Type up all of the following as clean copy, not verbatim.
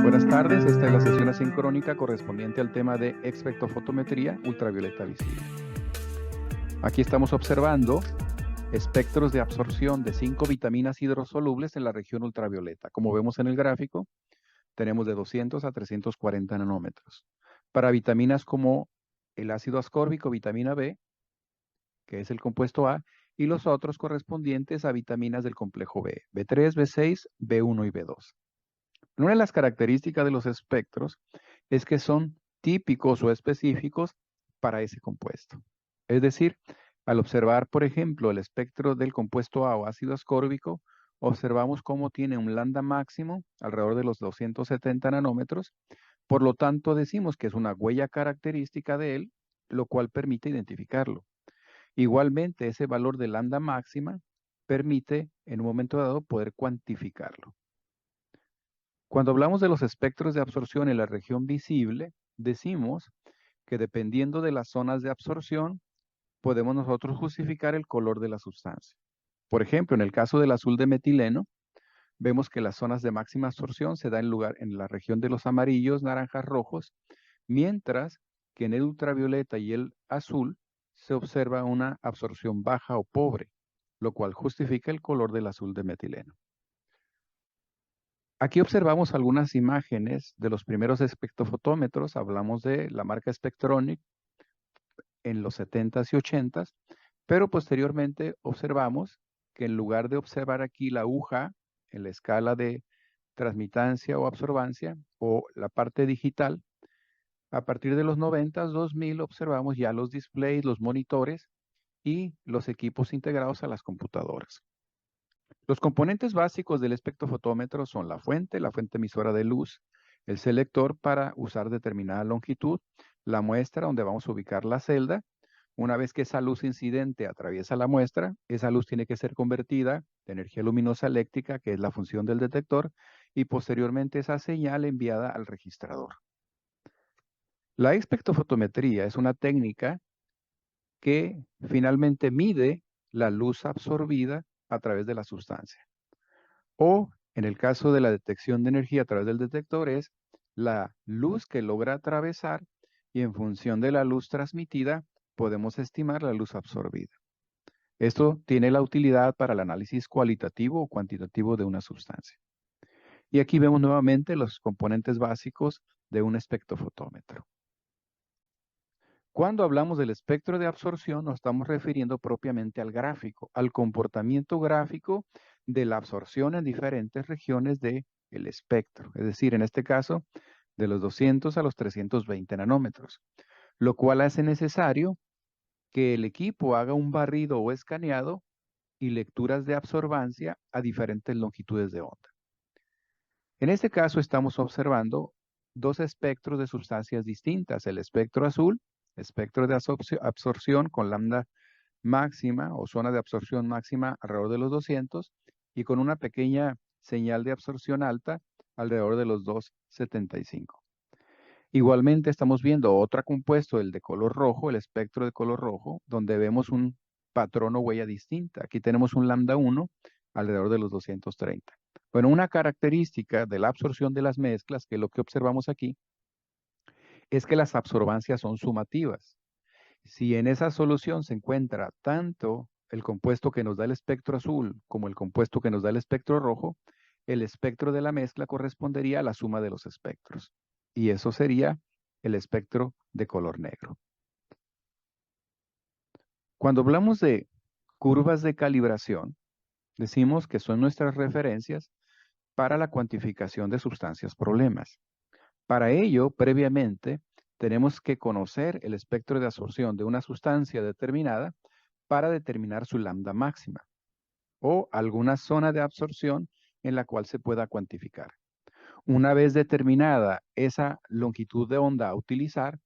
Buenas tardes, esta es la sesión asincrónica correspondiente al tema de espectrofotometría ultravioleta visible. Aquí estamos observando espectros de absorción de 5 vitaminas hidrosolubles en la región ultravioleta. Como vemos en el gráfico, tenemos de 200 a 340 nanómetros. Para vitaminas como el ácido ascórbico, vitamina B, que es el compuesto A, y los otros correspondientes a vitaminas del complejo B, B3, B6, B1 y B2. Una de las características de los espectros es que son típicos o específicos para ese compuesto. Es decir, al observar, por ejemplo, el espectro del compuesto A o ácido ascórbico, observamos cómo tiene un lambda máximo alrededor de los 270 nanómetros. Por lo tanto, decimos que es una huella característica de él, lo cual permite identificarlo. Igualmente, ese valor de lambda máxima permite, en un momento dado, poder cuantificarlo. Cuando hablamos de los espectros de absorción en la región visible, decimos que dependiendo de las zonas de absorción, podemos nosotros justificar el color de la sustancia. Por ejemplo, en el caso del azul de metileno, vemos que las zonas de máxima absorción se dan en la región de los amarillos, naranjas, rojos, mientras que en el ultravioleta y el azul se observa una absorción baja o pobre, lo cual justifica el color del azul de metileno. Aquí observamos algunas imágenes de los primeros espectrofotómetros. Hablamos de la marca Spectronic en los 70s y 80s, pero posteriormente observamos que en lugar de observar aquí la aguja en la escala de transmitancia o absorbancia o la parte digital, a partir de los 90s, 2000 observamos ya los displays, los monitores y los equipos integrados a las computadoras. Los componentes básicos del espectrofotómetro son la fuente emisora de luz, el selector para usar determinada longitud, la muestra donde vamos a ubicar la celda. Una vez que esa luz incidente atraviesa la muestra, esa luz tiene que ser convertida de energía luminosa eléctrica, que es la función del detector, y posteriormente esa señal enviada al registrador. La espectrofotometría es una técnica que finalmente mide la luz absorbida a través de la sustancia. O, en el caso de la detección de energía a través del detector, es la luz que logra atravesar y en función de la luz transmitida podemos estimar la luz absorbida. Esto tiene la utilidad para el análisis cualitativo o cuantitativo de una sustancia. Y aquí vemos nuevamente los componentes básicos de un espectrofotómetro. Cuando hablamos del espectro de absorción, nos estamos refiriendo propiamente al gráfico, al comportamiento gráfico de la absorción en diferentes regiones del espectro, es decir, en este caso, de los 200 a los 320 nanómetros, lo cual hace necesario que el equipo haga un barrido o escaneado y lecturas de absorbancia a diferentes longitudes de onda. En este caso estamos observando dos espectros de sustancias distintas, el espectro azul, espectro de absorción con lambda máxima o zona de absorción máxima alrededor de los 200 y con una pequeña señal de absorción alta alrededor de los 275. Igualmente estamos viendo otro compuesto, el de color rojo, el espectro de color rojo, donde vemos un patrón o huella distinta. Aquí tenemos un lambda 1 alrededor de los 230. Bueno, una característica de la absorción de las mezclas, que es lo que observamos aquí, es que las absorbancias son sumativas. Si en esa solución se encuentra tanto el compuesto que nos da el espectro azul como el compuesto que nos da el espectro rojo, el espectro de la mezcla correspondería a la suma de los espectros. Y eso sería el espectro de color negro. Cuando hablamos de curvas de calibración, decimos que son nuestras referencias para la cuantificación de sustancias problemas. Para ello, previamente, tenemos que conocer el espectro de absorción de una sustancia determinada para determinar su lambda máxima o alguna zona de absorción en la cual se pueda cuantificar. Una vez determinada esa longitud de onda a utilizar,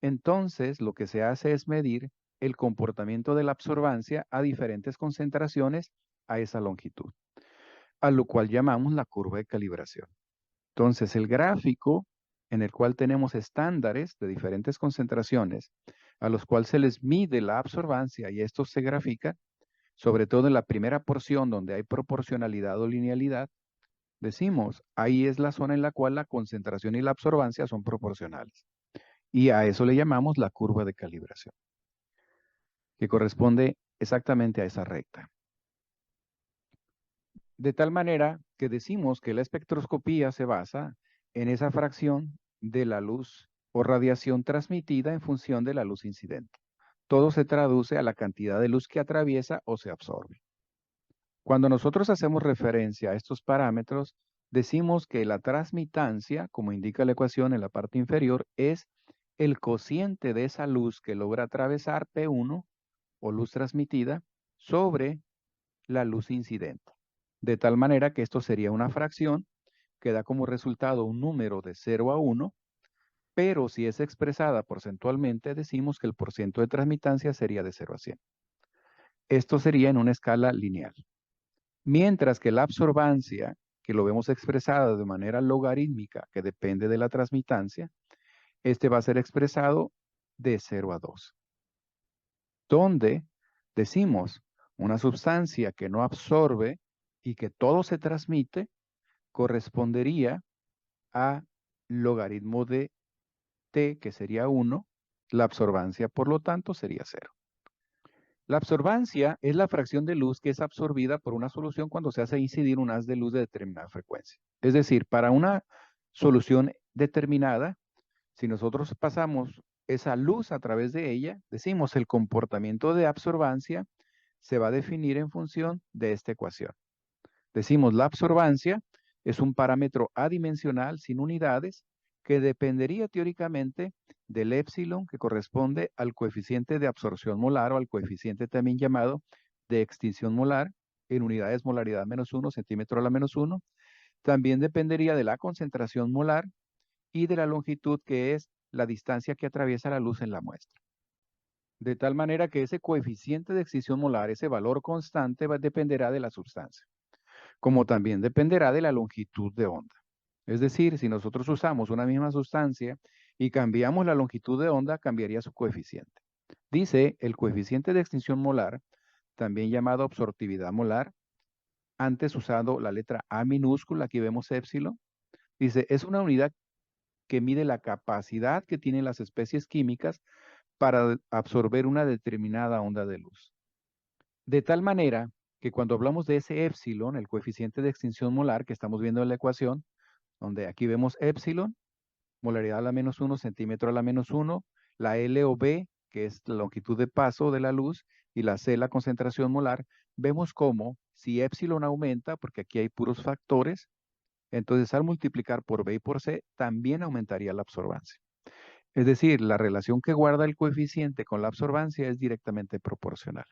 entonces lo que se hace es medir el comportamiento de la absorbancia a diferentes concentraciones a esa longitud, a lo cual llamamos la curva de calibración. Entonces, el gráfico en el cual tenemos estándares de diferentes concentraciones, a los cuales se les mide la absorbancia y esto se grafica, sobre todo en la primera porción donde hay proporcionalidad o linealidad, decimos, ahí es la zona en la cual la concentración y la absorbancia son proporcionales. Y a eso le llamamos la curva de calibración, que corresponde exactamente a esa recta. De tal manera que decimos que la espectroscopía se basa en esa fracción de la luz o radiación transmitida en función de la luz incidente. Todo se traduce a la cantidad de luz que atraviesa o se absorbe. Cuando nosotros hacemos referencia a estos parámetros, decimos que la transmitancia, como indica la ecuación en la parte inferior, es el cociente de esa luz que logra atravesar P1 o luz transmitida sobre la luz incidente. De tal manera que esto sería una fracción que da como resultado un número de 0 a 1, pero si es expresada porcentualmente, decimos que el porciento de transmitancia sería de 0 a 100. Esto sería en una escala lineal. Mientras que la absorbancia, que lo vemos expresada de manera logarítmica, que depende de la transmitancia, este va a ser expresado de 0 a 2. Donde decimos una sustancia que no absorbe y que todo se transmite, correspondería a logaritmo de t, que sería 1. La absorbancia, por lo tanto, sería 0. La absorbancia es la fracción de luz que es absorbida por una solución cuando se hace incidir un haz de luz de determinada frecuencia. Es decir, para una solución determinada, si nosotros pasamos esa luz a través de ella, decimos el comportamiento de absorbancia se va a definir en función de esta ecuación. Decimos la absorbancia es un parámetro adimensional sin unidades que dependería teóricamente del épsilon, que corresponde al coeficiente de absorción molar o al coeficiente también llamado de extinción molar en unidades molaridad -1, centímetro a la -1. También dependería de la concentración molar y de la longitud, que es la distancia que atraviesa la luz en la muestra. De tal manera que ese coeficiente de extinción molar, ese valor constante, dependerá de la sustancia, como también dependerá de la longitud de onda. Es decir, si nosotros usamos una misma sustancia y cambiamos la longitud de onda, cambiaría su coeficiente. Dice el coeficiente de extinción molar, también llamado absortividad molar, antes usado la letra A minúscula, aquí vemos épsilon. Dice, es una unidad que mide la capacidad que tienen las especies químicas para absorber una determinada onda de luz. De tal manera que cuando hablamos de ese épsilon, el coeficiente de extinción molar que estamos viendo en la ecuación, donde aquí vemos épsilon, molaridad a la -1, centímetro a la -1, la L o B, que es la longitud de paso de la luz, y la C, la concentración molar, vemos cómo si épsilon aumenta, porque aquí hay puros factores, entonces al multiplicar por B y por C, también aumentaría la absorbancia. Es decir, la relación que guarda el coeficiente con la absorbancia es directamente proporcional.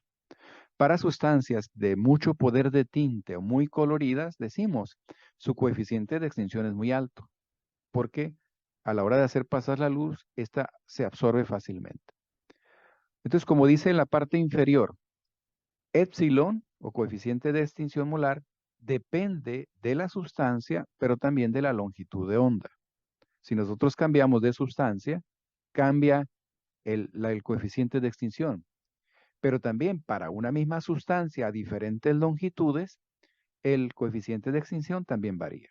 Para sustancias de mucho poder de tinte o muy coloridas, decimos, su coeficiente de extinción es muy alto, porque a la hora de hacer pasar la luz, esta se absorbe fácilmente. Entonces, como dice en la parte inferior, épsilon o coeficiente de extinción molar depende de la sustancia, pero también de la longitud de onda. Si nosotros cambiamos de sustancia, cambia el coeficiente de extinción. Pero también para una misma sustancia a diferentes longitudes, el coeficiente de extinción también varía.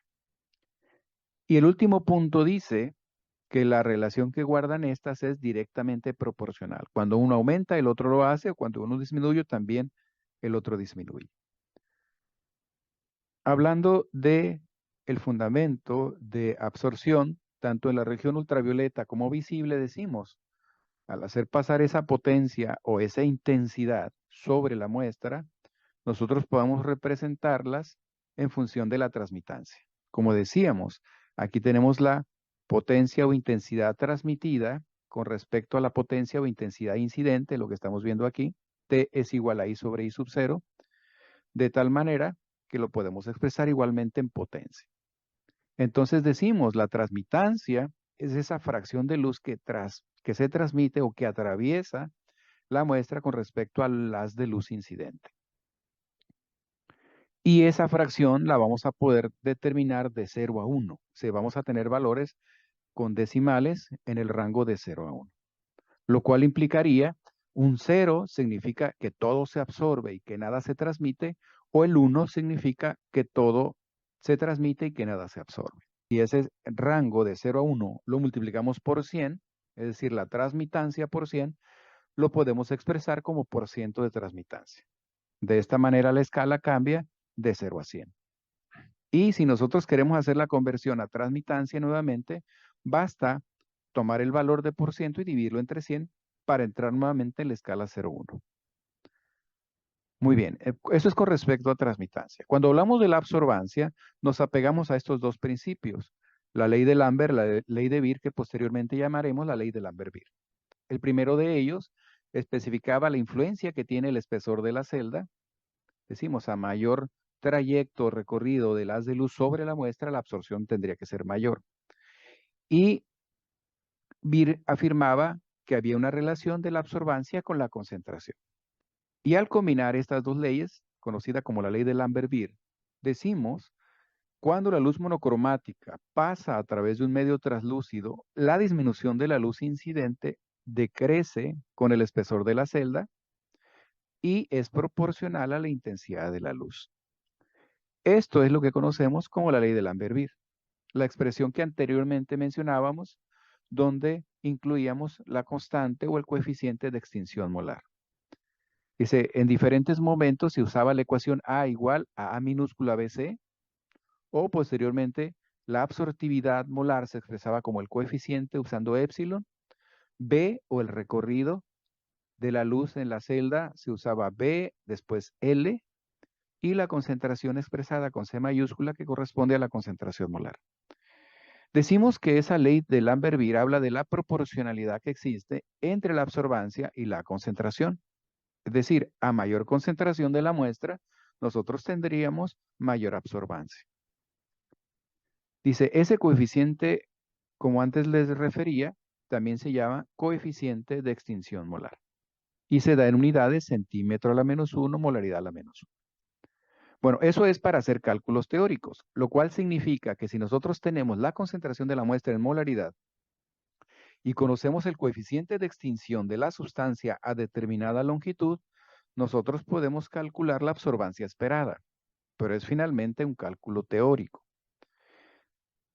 Y el último punto dice que la relación que guardan estas es directamente proporcional. Cuando uno aumenta, el otro lo hace, o cuando uno disminuye, también el otro disminuye. Hablando de el fundamento de absorción, tanto en la región ultravioleta como visible, decimos, al hacer pasar esa potencia o esa intensidad sobre la muestra, nosotros podamos representarlas en función de la transmitancia. Como decíamos, aquí tenemos la potencia o intensidad transmitida con respecto a la potencia o intensidad incidente, lo que estamos viendo aquí. T es igual a I sobre I sub 0, de tal manera que lo podemos expresar igualmente en potencia. Entonces decimos, la transmitancia es esa fracción de luz que se transmite o que atraviesa la muestra con respecto al haz de luz incidente. Y esa fracción la vamos a poder determinar de 0 a 1. O sea, vamos a tener valores con decimales en el rango de 0 a 1. Lo cual implicaría Un 0 significa que todo se absorbe y que nada se transmite, o el 1 significa que todo se transmite y que nada se absorbe. Y ese rango de 0 a 1 lo multiplicamos por 100, es decir, la transmitancia por 100, lo podemos expresar como % de transmitancia. De esta manera la escala cambia de 0 a 100. Y si nosotros queremos hacer la conversión a transmitancia nuevamente, basta tomar el valor de % y dividirlo entre 100 para entrar nuevamente en la escala 0,1. Muy bien, eso es con respecto a transmitancia. Cuando hablamos de la absorbancia, nos apegamos a estos dos principios, la ley de Lambert, la ley de Beer, que posteriormente llamaremos la ley de Lambert-Beer. El primero de ellos especificaba la influencia que tiene el espesor de la celda. Decimos, a mayor trayecto recorrido del haz de luz sobre la muestra, la absorción tendría que ser mayor. Y Beer afirmaba que había una relación de la absorbancia con la concentración. Y al combinar estas dos leyes, conocida como la ley de Lambert-Beer, decimos, cuando la luz monocromática pasa a través de un medio translúcido, la disminución de la luz incidente decrece con el espesor de la celda y es proporcional a la intensidad de la luz. Esto es lo que conocemos como la ley de Lambert-Beer, la expresión que anteriormente mencionábamos, donde incluíamos la constante o el coeficiente de extinción molar. Dice, en diferentes momentos se usaba la ecuación A igual a A minúscula BC, o posteriormente la absortividad molar se expresaba como el coeficiente usando épsilon, B o el recorrido de la luz en la celda se usaba B, después L, y la concentración expresada con C mayúscula que corresponde a la concentración molar. Decimos que esa ley de Lambert-Beer habla de la proporcionalidad que existe entre la absorbancia y la concentración. Es decir, a mayor concentración de la muestra, nosotros tendríamos mayor absorbancia. Dice, ese coeficiente, como antes les refería, también se llama coeficiente de extinción molar. Y se da en unidades centímetro a la -1, molaridad a la -1. Bueno, eso es para hacer cálculos teóricos, lo cual significa que si nosotros tenemos la concentración de la muestra en molaridad y conocemos el coeficiente de extinción de la sustancia a determinada longitud, nosotros podemos calcular la absorbancia esperada, pero es finalmente un cálculo teórico.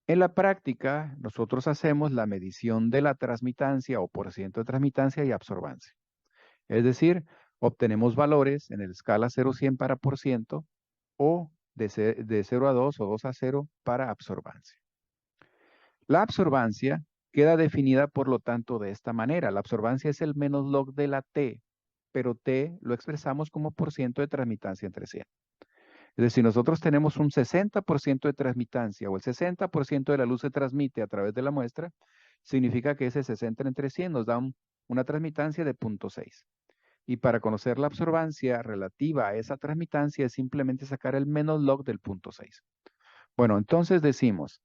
En la práctica, nosotros hacemos la medición de la transmitancia o % de transmitancia y absorbancia. Es decir, obtenemos valores en la escala 0-100 para %, o de 0 a 2 o 2 a 0 para absorbancia. La absorbancia queda definida, por lo tanto, de esta manera. La absorbancia es el menos log de la T, pero T lo expresamos como % de transmitancia entre 100. Es decir, nosotros tenemos un 60% de transmitancia o el 60% de la luz se transmite a través de la muestra, significa que ese 60 entre 100 nos da una transmitancia de 0.6. Y para conocer la absorbancia relativa a esa transmitancia es simplemente sacar el menos log del 0.6. Bueno, entonces decimos,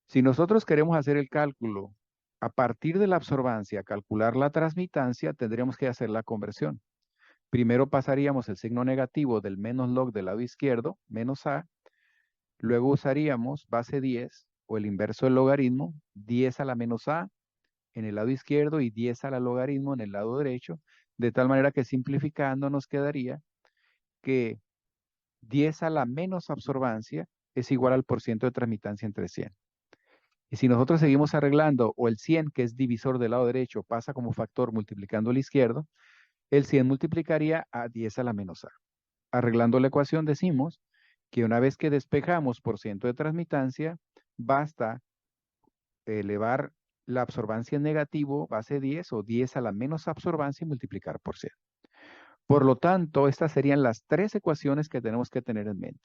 si nosotros queremos hacer el cálculo a partir de la absorbancia, calcular la transmitancia, tendríamos que hacer la conversión. Primero pasaríamos el signo negativo del menos log del lado izquierdo, menos A, luego usaríamos base 10 o el inverso del logaritmo, 10 a la menos A en el lado izquierdo y 10 a la logaritmo en el lado derecho, de tal manera que simplificando nos quedaría que 10 a la menos absorbancia es igual al % de transmitancia entre 100. Y si nosotros seguimos arreglando, o el 100, que es divisor del lado derecho, pasa como factor multiplicando el izquierdo, el 100 multiplicaría a 10 a la menos A. Arreglando la ecuación decimos que una vez que despejamos % de transmitancia, basta elevar la absorbancia en negativo, base 10 o 10 a la menos absorbancia y multiplicar por 100. Por lo tanto, estas serían las tres ecuaciones que tenemos que tener en mente.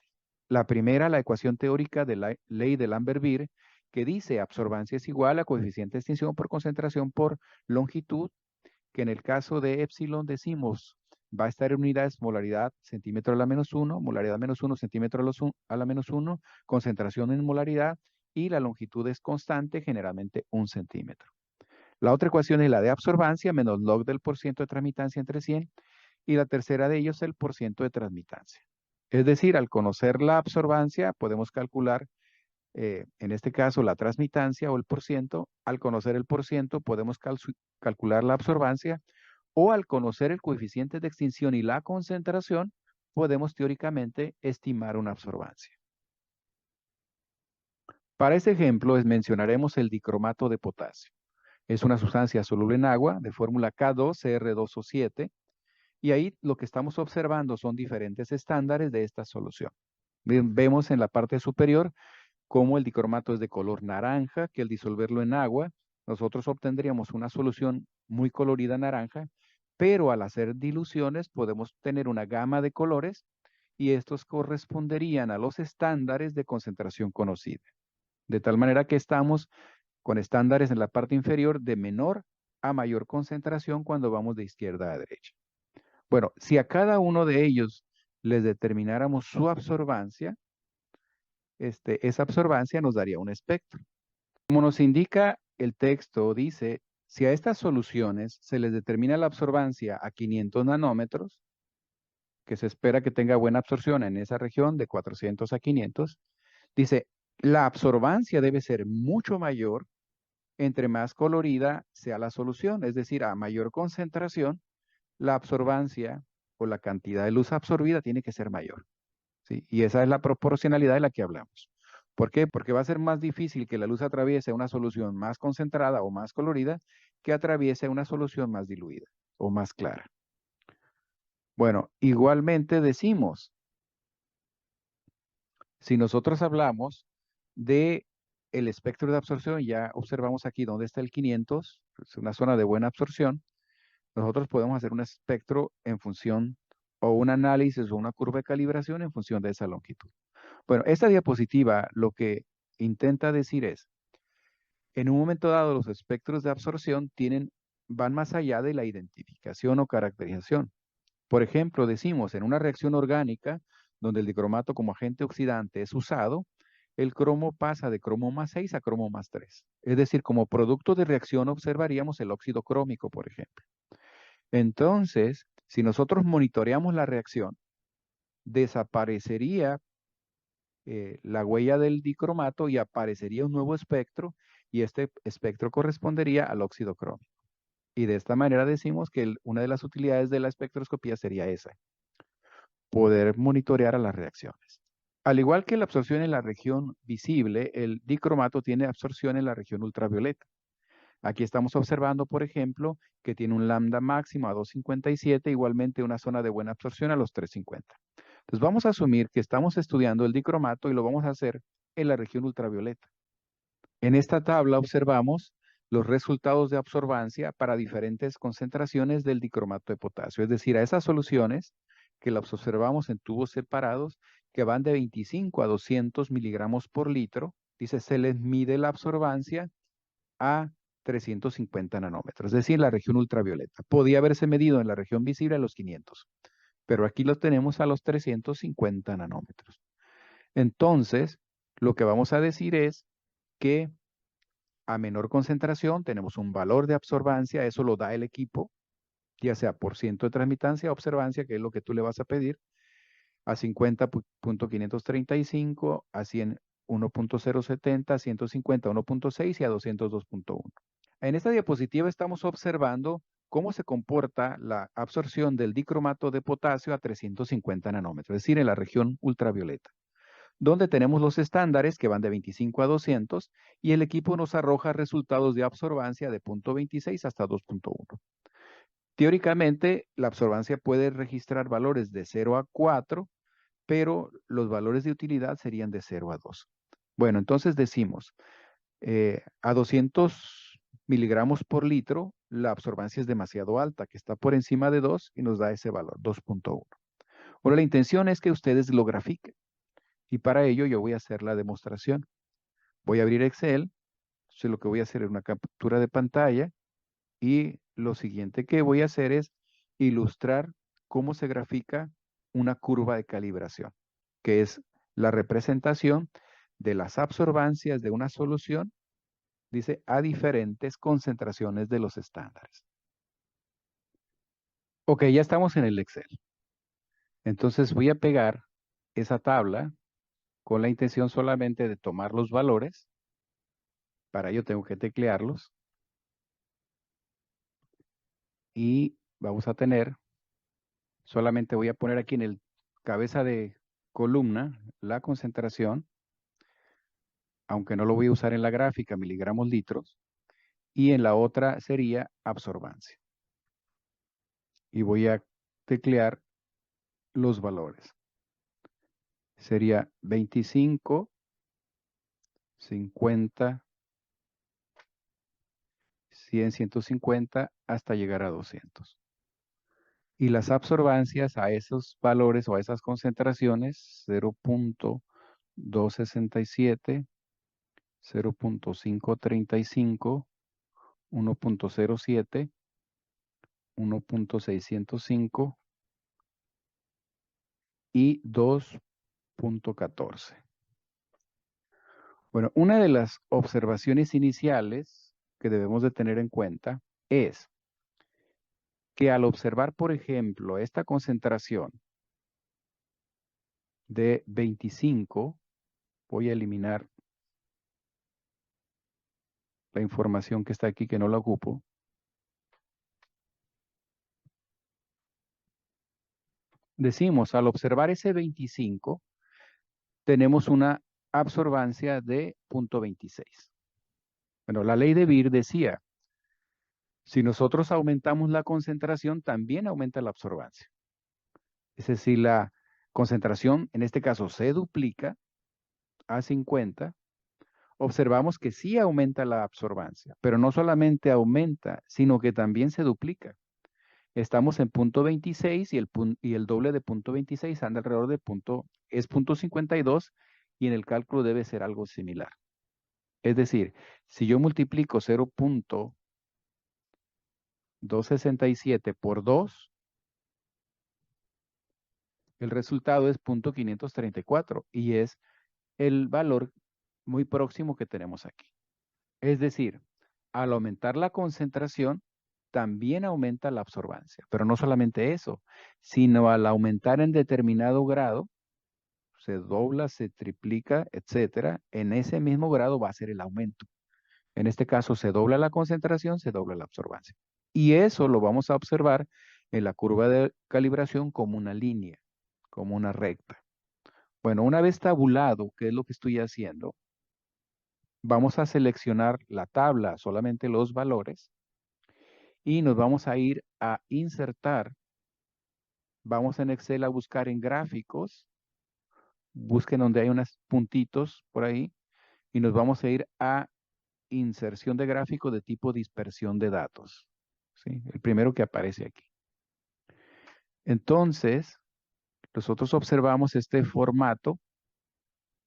La primera, la ecuación teórica de la ley de Lambert-Beer, que dice absorbancia es igual a coeficiente de extinción por concentración por longitud, que en el caso de épsilon decimos va a estar en unidades molaridad centímetro a la -1, molaridad -1, centímetro a la -1, concentración en molaridad, y la longitud es constante, generalmente 1 centímetro. La otra ecuación es la de absorbancia, menos log del % de transmitancia entre 100, y la tercera de ellos el % de transmitancia. Es decir, al conocer la absorbancia, podemos calcular, en este caso, la transmitancia o el %. Al conocer el %, podemos calcular la absorbancia, o al conocer el coeficiente de extinción y la concentración, podemos teóricamente estimar una absorbancia. Para este ejemplo, mencionaremos el dicromato de potasio. Es una sustancia soluble en agua de fórmula K2CR2O7 y ahí lo que estamos observando son diferentes estándares de esta solución. Vemos en la parte superior cómo el dicromato es de color naranja, que al disolverlo en agua, nosotros obtendríamos una solución muy colorida naranja, pero al hacer diluciones podemos tener una gama de colores y estos corresponderían a los estándares de concentración conocida. De tal manera que estamos con estándares en la parte inferior de menor a mayor concentración cuando vamos de izquierda a derecha. Bueno, si a cada uno de ellos les determináramos su absorbancia, esa absorbancia nos daría un espectro. Como nos indica el texto, dice, si a estas soluciones se les determina la absorbancia a 500 nanómetros, que se espera que tenga buena absorción en esa región de 400 a 500, dice, la absorbancia debe ser mucho mayor entre más colorida sea la solución, es decir, a mayor concentración, la absorbancia o la cantidad de luz absorbida tiene que ser mayor, ¿sí? Y esa es la proporcionalidad de la que hablamos. ¿Por qué? Porque va a ser más difícil que la luz atraviese una solución más concentrada o más colorida que atraviese una solución más diluida o más clara. Bueno, igualmente decimos, si nosotros hablamos de el espectro de absorción, ya observamos aquí dónde está el 500, es una zona de buena absorción, nosotros podemos hacer un espectro en función o un análisis o una curva de calibración en función de esa longitud. Bueno, esta diapositiva lo que intenta decir es, en un momento dado los espectros de absorción van más allá de la identificación o caracterización. Por ejemplo, decimos en una reacción orgánica donde el dicromato como agente oxidante es usado, el cromo pasa de cromo más 6 a cromo más 3. Es decir, como producto de reacción observaríamos el óxido crómico, por ejemplo. Entonces, si nosotros monitoreamos la reacción, desaparecería la huella del dicromato y aparecería un nuevo espectro y este espectro correspondería al óxido crómico. Y de esta manera decimos que una de las utilidades de la espectroscopía sería esa, poder monitorear a las reacciones. Al igual que la absorción en la región visible, el dicromato tiene absorción en la región ultravioleta. Aquí estamos observando, por ejemplo, que tiene un lambda máximo a 2,57, igualmente una zona de buena absorción a los 3,50. Entonces vamos a asumir que estamos estudiando el dicromato y lo vamos a hacer en la región ultravioleta. En esta tabla observamos los resultados de absorbancia para diferentes concentraciones del dicromato de potasio, es decir, a esas soluciones que las observamos en tubos separados que van de 25 a 200 miligramos por litro, dice, se les mide la absorbancia a 350 nanómetros, es decir, la región ultravioleta. Podía haberse medido en la región visible a los 500, pero aquí lo tenemos a los 350 nanómetros. Entonces, lo que vamos a decir es que a menor concentración tenemos un valor de absorbancia, eso lo da el equipo, ya sea por ciento de transmitancia o observancia, que es lo que tú le vas a pedir, a 50.535, a 100, 1.070, a 150, 1.6 y a 202.1. En esta diapositiva estamos observando cómo se comporta la absorción del dicromato de potasio a 350 nanómetros, es decir, en la región ultravioleta, donde tenemos los estándares que van de 25 a 200 y el equipo nos arroja resultados de absorbancia de 0.26 hasta 2.1. Teóricamente, la absorbancia puede registrar valores de 0 a 4, pero los valores de utilidad serían de 0 a 2. Bueno, entonces decimos, a 200 miligramos por litro, la absorbancia es demasiado alta, que está por encima de 2 y nos da ese valor, 2.1. Ahora, la intención es que ustedes lo grafiquen y para ello yo voy a hacer la demostración. Voy a abrir Excel, entonces lo que voy a hacer es una captura de pantalla y lo siguiente que voy a hacer es ilustrar cómo se grafica una curva de calibración, que es la representación de las absorbancias de una solución, dice, a diferentes concentraciones de los estándares. Ok, ya estamos en el Excel. Entonces voy a pegar esa tabla con la intención solamente de tomar los valores. Para ello tengo que teclearlos. Y vamos a tener, solamente voy a poner aquí en el cabeza de columna la concentración, aunque no lo voy a usar en la gráfica, miligramos litros, y en la otra sería absorbancia. Y voy a teclear los valores. Sería 25, 50, 100, 150 hasta llegar a 200. Y las absorbancias a esos valores o a esas concentraciones 0.267, 0.535, 1.07, 1.605 y 2.14. Bueno, una de las observaciones iniciales que debemos de tener en cuenta es que al observar, por ejemplo, esta concentración de 25, voy a eliminar la información que está aquí que no la ocupo. Decimos, al observar ese 25, tenemos una absorbancia de 0.26. Bueno, la ley de Beer decía, si nosotros aumentamos la concentración, también aumenta la absorbancia. Es decir, la concentración, en este caso, se duplica a 50, observamos que sí aumenta la absorbancia, pero no solamente aumenta, sino que también se duplica. Estamos en 0.26 y el doble de 0.26 anda alrededor de es 0.52 y en el cálculo debe ser algo similar. Es decir, si yo multiplico 0.267 por 2, el resultado es 0.534 y es el valor muy próximo que tenemos aquí. Es decir, al aumentar la concentración, también aumenta la absorbancia. Pero no solamente eso, sino al aumentar en determinado grado, se dobla, se triplica, etcétera, en ese mismo grado va a ser el aumento. En este caso, se dobla la concentración, se dobla la absorbancia. Y eso lo vamos a observar en la curva de calibración como una línea, como una recta. Bueno, una vez tabulado, ¿qué es lo que estoy haciendo? Vamos a seleccionar la tabla, solamente los valores, y nos vamos a ir a insertar. Vamos en Excel a buscar en gráficos, busquen donde hay unos puntitos por ahí, y nos vamos a ir a inserción de gráfico de tipo dispersión de datos. ¿Sí? El primero que aparece aquí. Entonces, nosotros observamos este formato.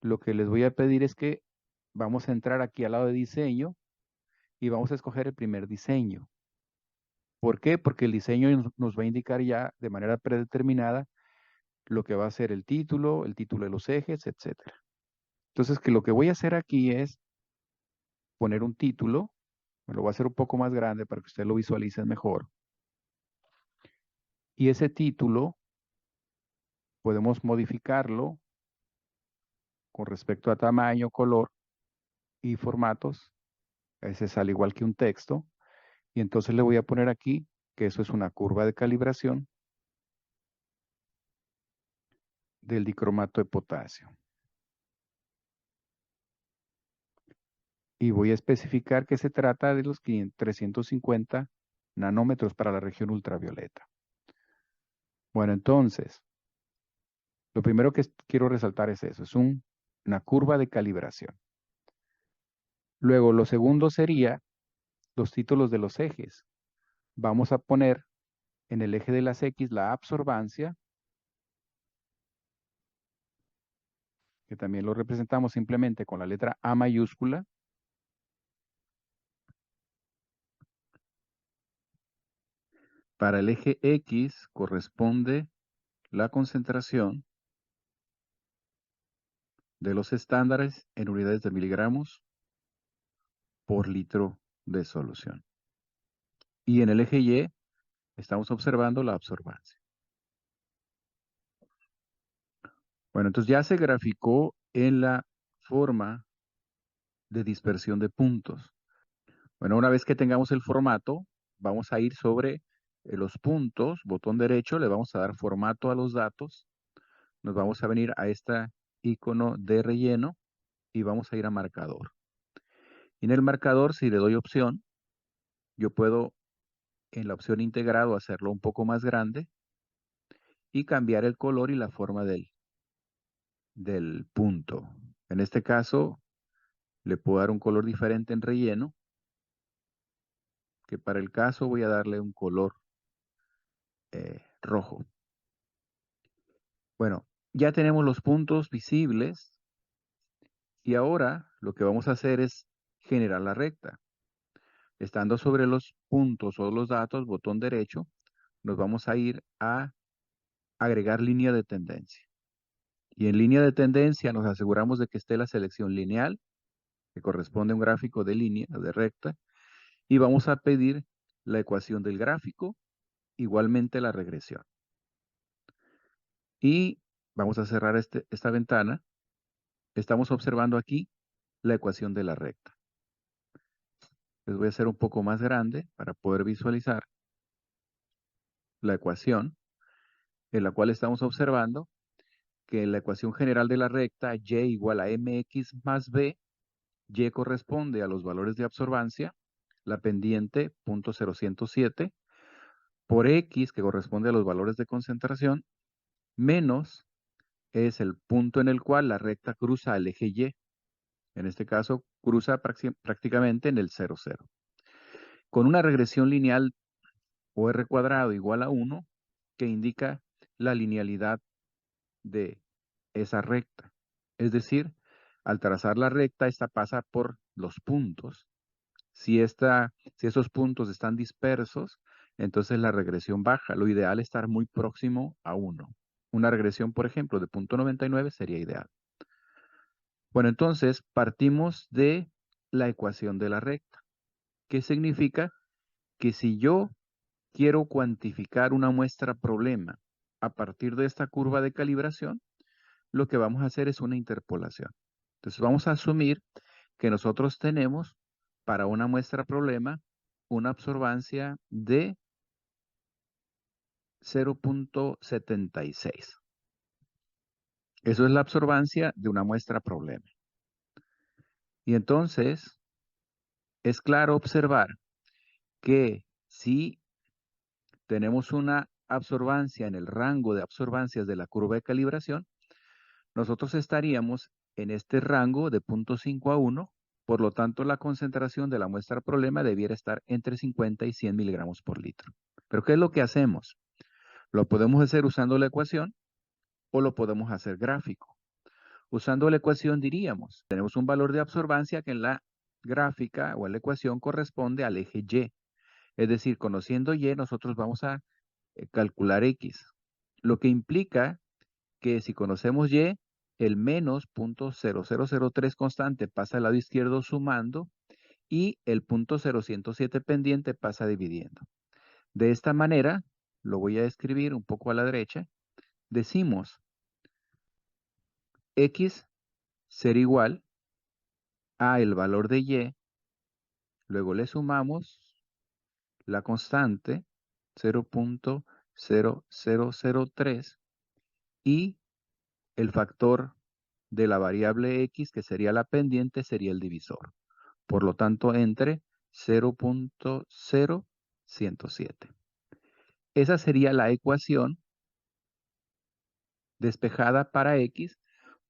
Lo que les voy a pedir es que vamos a entrar aquí al lado de diseño y vamos a escoger el primer diseño. ¿Por qué? Porque el diseño nos va a indicar ya de manera predeterminada lo que va a ser el título de los ejes, etcétera. Entonces, que lo que voy a hacer aquí es poner un título, me lo voy a hacer un poco más grande para que ustedes lo visualicen mejor. Y ese título podemos modificarlo con respecto a tamaño, color y formatos. Ese es al igual que un texto. Y entonces le voy a poner aquí que eso es una curva de calibración del dicromato de potasio. Y voy a especificar que se trata de los 350 nanómetros para la región ultravioleta. Bueno, entonces, lo primero que quiero resaltar es eso, es una curva de calibración. Luego, lo segundo sería los títulos de los ejes. Vamos a poner en el eje de las X la absorbancia, que también lo representamos simplemente con la letra A mayúscula. Para el eje X corresponde la concentración de los estándares en unidades de miligramos por litro de solución. Y en el eje Y estamos observando la absorbancia. Bueno, entonces ya se graficó en la forma de dispersión de puntos. Bueno, una vez que tengamos el formato, vamos a ir sobre los puntos, botón derecho, le vamos a dar formato a los datos. Nos vamos a venir a este icono de relleno y vamos a ir a marcador. Y en el marcador, si le doy opción, yo puedo en la opción integrado hacerlo un poco más grande y cambiar el color y la forma del punto. En este caso, le puedo dar un color diferente en relleno, que para el caso voy a darle un color rojo. Bueno, ya tenemos los puntos visibles y ahora lo que vamos a hacer es generar la recta. Estando sobre los puntos o los datos, botón derecho, nos vamos a ir a agregar línea de tendencia. Y en línea de tendencia nos aseguramos de que esté la selección lineal, que corresponde a un gráfico de línea, de recta, y vamos a pedir la ecuación del gráfico, igualmente la regresión. Y vamos a cerrar esta ventana. Estamos observando aquí la ecuación de la recta. Les voy a hacer un poco más grande para poder visualizar la ecuación en la cual estamos observando que la ecuación general de la recta y igual a mx más b, y corresponde a los valores de absorbancia, la pendiente 0.0107, por x, que corresponde a los valores de concentración, menos es el punto en el cual la recta cruza el eje y. En este caso, cruza prácticamente en el 0, 0. Con una regresión lineal o r cuadrado igual a 1, que indica la linealidad de esa recta. Es decir, al trazar la recta, esta pasa por los puntos. Si esos puntos están dispersos, entonces la regresión baja. Lo ideal es estar muy próximo a 1. Una regresión, por ejemplo, de 0.99 sería ideal. Bueno, entonces partimos de la ecuación de la recta, que significa que si yo quiero cuantificar una muestra problema a partir de esta curva de calibración, lo que vamos a hacer es una interpolación. Entonces vamos a asumir que nosotros tenemos para una muestra problema una absorbancia de 0.76. Eso es la absorbancia de una muestra problema. Y entonces es claro observar que si tenemos una absorbancia en el rango de absorbancias de la curva de calibración, nosotros estaríamos en este rango de 0.5 a 1, por lo tanto la concentración de la muestra problema debiera estar entre 50 y 100 miligramos por litro. Pero ¿qué es lo que hacemos? Lo podemos hacer usando la ecuación o lo podemos hacer gráfico. Usando la ecuación diríamos, tenemos un valor de absorbancia que en la gráfica o en la ecuación corresponde al eje Y. Es decir, conociendo Y, nosotros vamos a calcular X. Lo que implica que si conocemos Y, el menos 0.0003 constante pasa al lado izquierdo sumando y el 0.0107 pendiente pasa dividiendo. De esta manera, lo voy a escribir un poco a la derecha, decimos X ser igual a el valor de Y, luego le sumamos la constante 0.0003 y el factor de la variable X, que sería la pendiente, sería el divisor. Por lo tanto, entre 0.0107. Esa sería la ecuación despejada para X.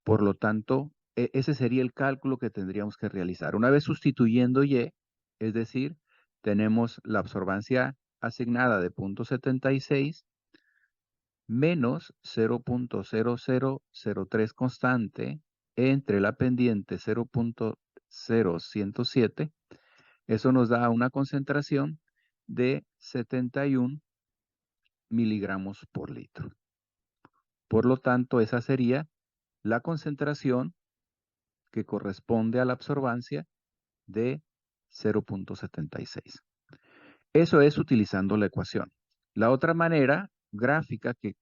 Por lo tanto, ese sería el cálculo que tendríamos que realizar. Una vez sustituyendo Y, es decir, tenemos la absorbancia asignada de 0.76 menos 0.0003 constante entre la pendiente 0.0107. Eso nos da una concentración de 71 miligramos por litro. Por lo tanto, esa sería la concentración que corresponde a la absorbancia de 0.76. Eso es utilizando la ecuación. La otra manera gráfica que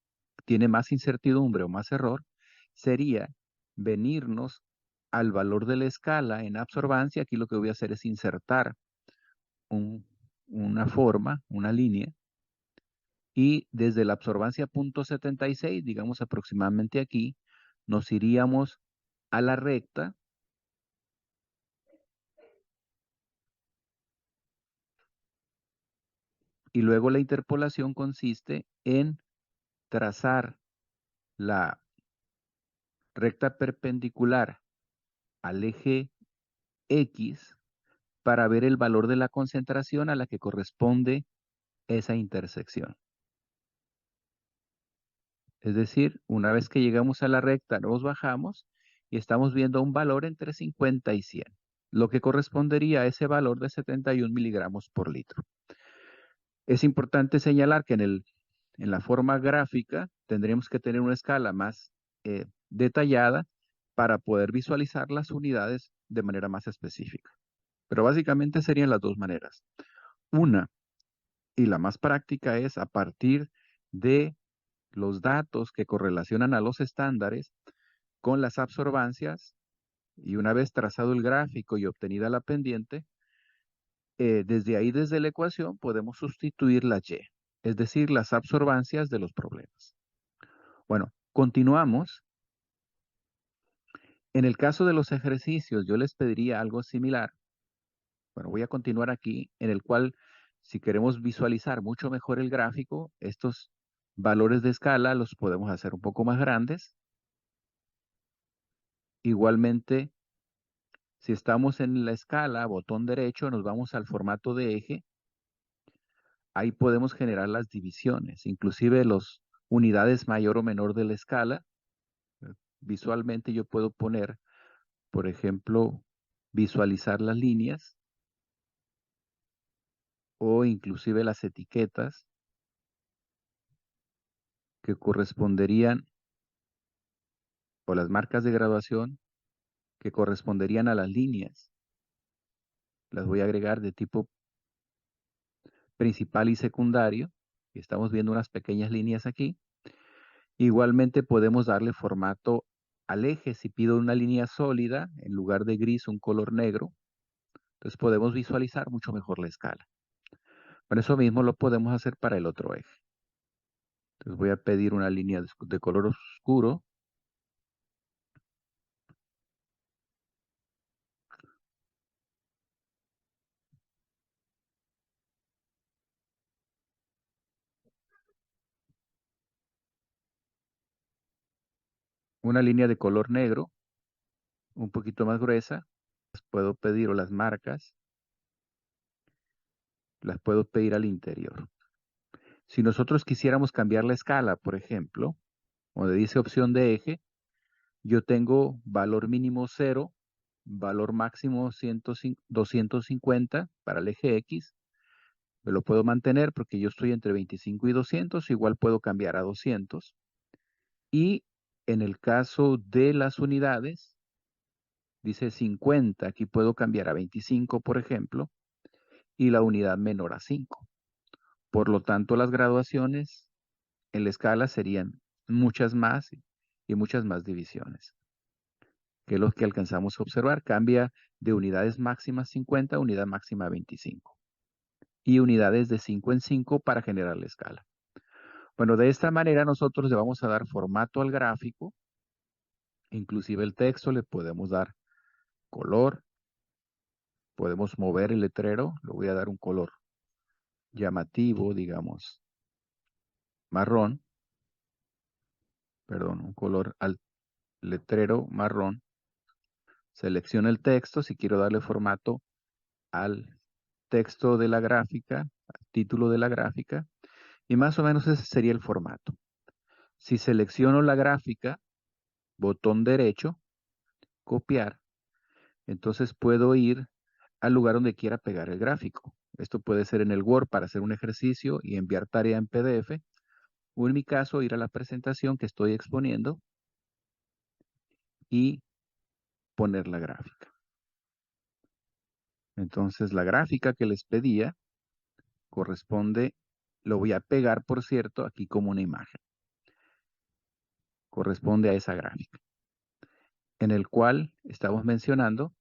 tiene más incertidumbre o más error sería venirnos al valor de la escala en absorbancia. Aquí lo que voy a hacer es insertar una forma, una línea, Y desde la absorbancia punto 76, digamos aproximadamente aquí, nos iríamos a la recta y luego la interpolación consiste en trazar la recta perpendicular al eje X para ver el valor de la concentración a la que corresponde esa intersección. Es decir, una vez que llegamos a la recta, nos bajamos y estamos viendo un valor entre 50 y 100, lo que correspondería a ese valor de 71 miligramos por litro. Es importante señalar que en la forma gráfica tendríamos que tener una escala más detallada para poder visualizar las unidades de manera más específica. Pero básicamente serían las dos maneras. Una, y la más práctica, es a partir de los datos que correlacionan a los estándares con las absorbancias, y una vez trazado el gráfico y obtenida la pendiente, desde ahí, desde la ecuación, podemos sustituir la y, es decir, las absorbancias de los problemas. Bueno, continuamos. En el caso de los ejercicios, yo les pediría algo similar. Bueno, voy a continuar aquí, en el cual, si queremos visualizar mucho mejor el gráfico, estos valores de escala los podemos hacer un poco más grandes. Igualmente, si estamos en la escala, botón derecho, nos vamos al formato de eje. Ahí podemos generar las divisiones, inclusive las unidades mayor o menor de la escala. Visualmente yo puedo poner, por ejemplo, visualizar las líneas o inclusive las etiquetas que corresponderían, o las marcas de graduación que corresponderían a las líneas. Las voy a agregar de tipo principal y secundario. Y estamos viendo unas pequeñas líneas aquí. Igualmente podemos darle formato al eje. Si pido una línea sólida, en lugar de gris, un color negro, entonces podemos visualizar mucho mejor la escala. Por eso mismo lo podemos hacer para el otro eje. Entonces voy a pedir una línea de color oscuro. Una línea de color negro, un poquito más gruesa. Las puedo pedir, o las marcas, las puedo pedir al interior. Si nosotros quisiéramos cambiar la escala, por ejemplo, donde dice opción de eje, yo tengo valor mínimo 0, valor máximo 250 para el eje X. Me lo puedo mantener porque yo estoy entre 25 y 200, igual puedo cambiar a 200. Y en el caso de las unidades, dice 50, aquí puedo cambiar a 25, por ejemplo, y la unidad menor a 5. Por lo tanto, las graduaciones en la escala serían muchas más y muchas más divisiones, que es lo que alcanzamos a observar. Cambia de unidades máximas 50 a unidad máxima 25 y unidades de 5 en 5 para generar la escala. Bueno, de esta manera nosotros le vamos a dar formato al gráfico, inclusive el texto le podemos dar color, podemos mover el letrero, le voy a dar un color llamativo, digamos, marrón, perdón, un color al letrero marrón. Selecciono el texto, si quiero darle formato al texto de la gráfica, al título de la gráfica, y más o menos ese sería el formato. Si selecciono la gráfica, botón derecho, copiar, entonces puedo ir al lugar donde quiera pegar el gráfico. Esto puede ser en el Word para hacer un ejercicio y enviar tarea en PDF, o en mi caso ir a la presentación que estoy exponiendo y poner la gráfica. Entonces la gráfica que les pedía corresponde, lo voy a pegar, por cierto, aquí como una imagen. Corresponde a esa gráfica, en el cual estamos mencionando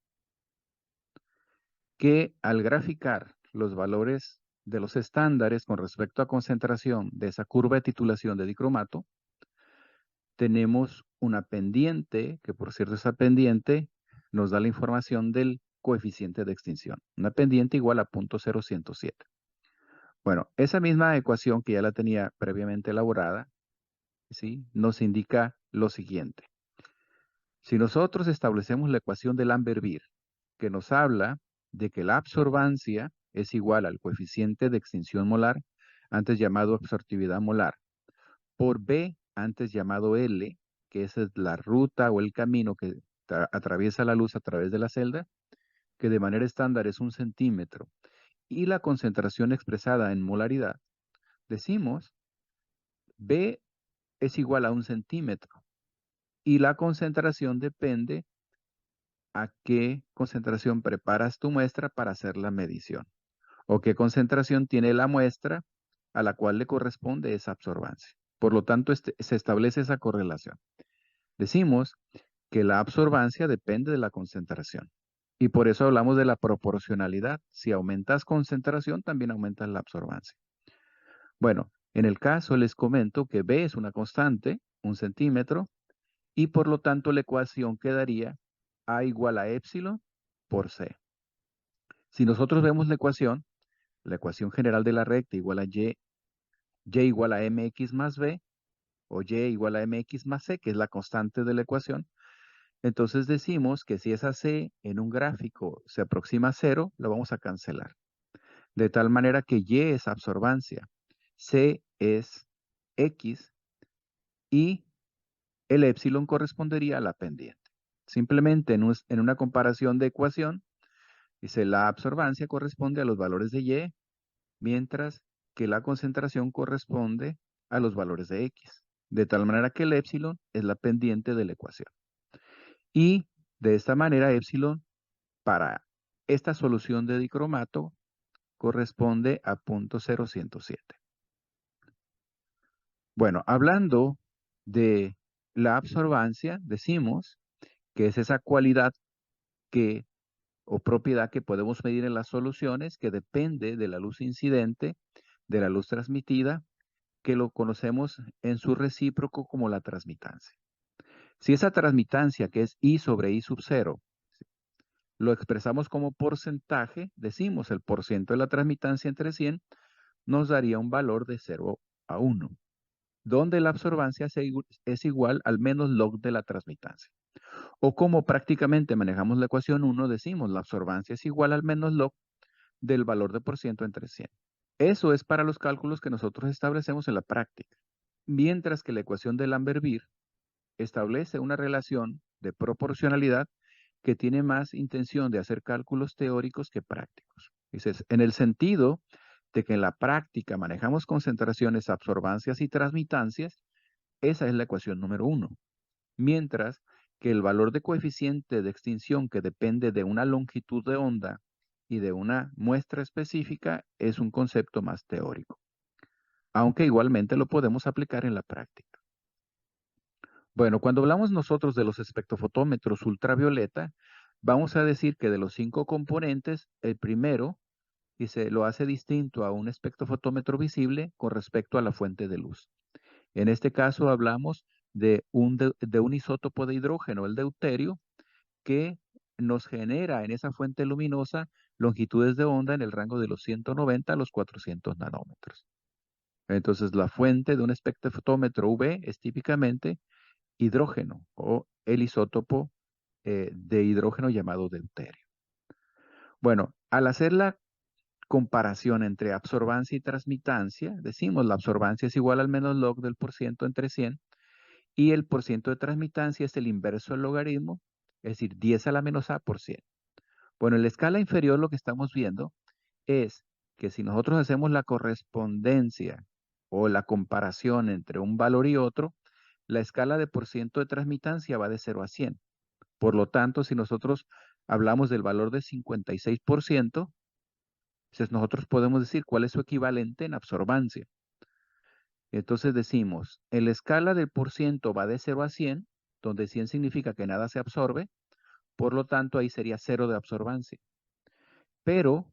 que al graficar los valores de los estándares con respecto a concentración de esa curva de titulación de dicromato, tenemos una pendiente, que por cierto esa pendiente nos da la información del coeficiente de extinción. Una pendiente igual a 0.0107. Bueno, esa misma ecuación que ya la tenía previamente elaborada, ¿sí? Nos indica lo siguiente. Si nosotros establecemos la ecuación de Lambert-Beer, que nos habla de que la absorbancia es igual al coeficiente de extinción molar, antes llamado absortividad molar, por B, antes llamado L, que esa es la ruta o el camino que atraviesa la luz a través de la celda, que de manera estándar es 1 centímetro, y la concentración expresada en molaridad, decimos B es igual a 1 centímetro, y la concentración depende a qué concentración preparas tu muestra para hacer la medición, o qué concentración tiene la muestra a la cual le corresponde esa absorbancia. Por lo tanto, se establece esa correlación. Decimos que la absorbancia depende de la concentración. Y por eso hablamos de la proporcionalidad. Si aumentas concentración, también aumentas la absorbancia. Bueno, en el caso les comento que B es una constante, 1 centímetro, y por lo tanto la ecuación quedaría A igual a epsilon por C. Si nosotros vemos la ecuación general de la recta igual a Y igual a mx más B, o Y igual a mx más C, que es la constante de la ecuación, entonces decimos que si esa C en un gráfico se aproxima a 0, lo vamos a cancelar. De tal manera que Y es absorbancia, C es X y el epsilon correspondería a la pendiente. Simplemente en una comparación de ecuación, dice la absorbancia corresponde a los valores de Y, mientras que la concentración corresponde a los valores de X. De tal manera que el epsilon es la pendiente de la ecuación. Y de esta manera epsilon para esta solución de dicromato corresponde a 0.0107. Bueno, hablando de la absorbancia, decimos que es esa cualidad o propiedad que podemos medir en las soluciones que depende de la luz incidente, de la luz transmitida, que lo conocemos en su recíproco como la transmitancia. Si esa transmitancia, que es I sobre I sub 0, lo expresamos como porcentaje, decimos el porciento de la transmitancia entre 100, nos daría un valor de 0 a 1, donde la absorbancia es igual al menos log de la transmitancia. O como prácticamente manejamos la ecuación 1, decimos la absorbancia es igual al menos log del valor de porciento entre 100. Eso es para los cálculos que nosotros establecemos en la práctica. Mientras que la ecuación de Lambert-Beer establece una relación de proporcionalidad que tiene más intención de hacer cálculos teóricos que prácticos. Dices, en el sentido de que en la práctica manejamos concentraciones, absorbancias y transmitancias, esa es la ecuación número 1. Mientras que el valor de coeficiente de extinción que depende de una longitud de onda y de una muestra específica es un concepto más teórico, aunque igualmente lo podemos aplicar en la práctica. Bueno, cuando hablamos nosotros de los espectrofotómetros ultravioleta, vamos a decir que de los 5 componentes, el primero lo hace distinto a un espectrofotómetro visible con respecto a la fuente de luz. En este caso hablamos de un isótopo de hidrógeno, el deuterio, que nos genera en esa fuente luminosa longitudes de onda en el rango de los 190 a los 400 nanómetros. Entonces, la fuente de un espectrofotómetro UV es típicamente hidrógeno o el isótopo de hidrógeno llamado deuterio. Bueno, al hacer la comparación entre absorbancia y transmitancia, decimos la absorbancia es igual al menos log del porciento entre 100 y el porciento de transmitancia es el inverso del logaritmo, es decir, 10 a la menos a por 100. Bueno, en la escala inferior lo que estamos viendo es que si nosotros hacemos la correspondencia o la comparación entre un valor y otro, la escala de porciento de transmitancia va de 0 a 100. Por lo tanto, si nosotros hablamos del valor de 56%, entonces nosotros podemos decir cuál es su equivalente en absorbancia. Entonces decimos, en la escala del porciento va de 0 a 100, donde 100 significa que nada se absorbe, por lo tanto ahí sería 0 de absorbancia. Pero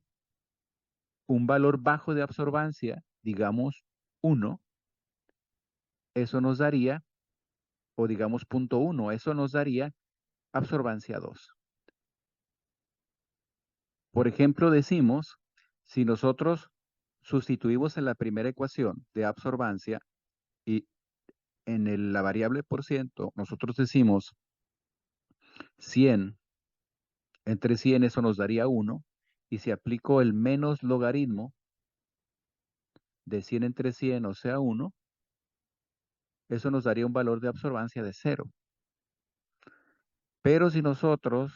un valor bajo de absorbancia, digamos 1, eso nos daría, o digamos 0.1, eso nos daría absorbancia 2. Por ejemplo, decimos, si nosotros sustituimos en la primera ecuación de absorbancia y en la variable por ciento, nosotros decimos 100 entre 100, eso nos daría 1, y si aplico el menos logaritmo de 100 entre 100, o sea 1, eso nos daría un valor de absorbancia de 0. Pero si nosotros